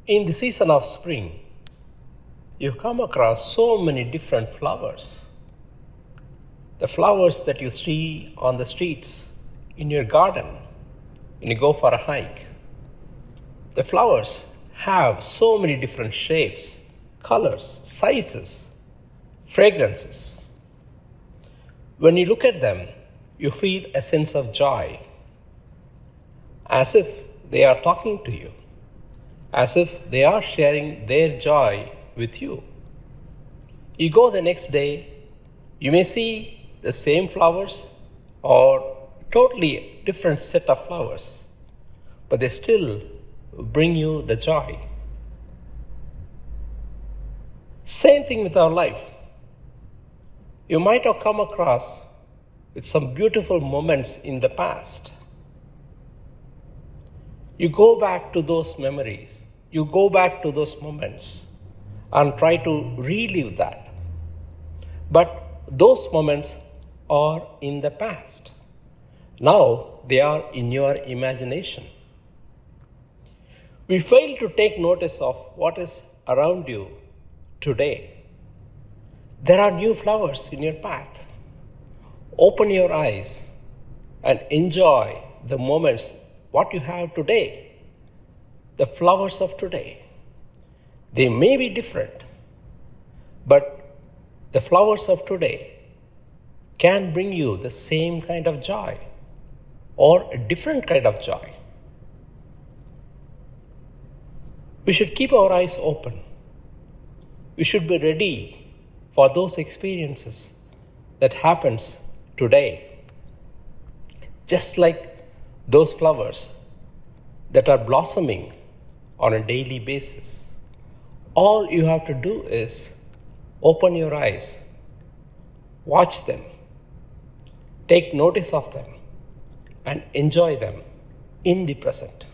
In the season of spring, you come across so many different flowers. The flowers that you see on the streets, in your garden, when you go for a hike. The flowers have so many different shapes, colors, sizes, fragrances. When you look at them, you feel a sense of joy, as if they are talking to you, as if they are sharing their joy with you. You go the next day, you may see the same flowers or totally different set of flowers, but they still bring you the joy. Same thing with our life. You might have come across with some beautiful moments in the past. You go back to those memories, you go back to those moments and try to relive that. But those moments are in the past. Now they are in your imagination. We fail to take notice of what is around you today. There are new flowers in your path. Open your eyes and enjoy the moments, what you have today, the flowers of today. They may be different, but the flowers of today can bring you the same kind of joy or a different kind of joy. We should keep our eyes open. We should be ready for those experiences that happens today. Just like those flowers that are blossoming on a daily basis. All you have to do is open your eyes, watch them, take notice of them, and enjoy them in the present.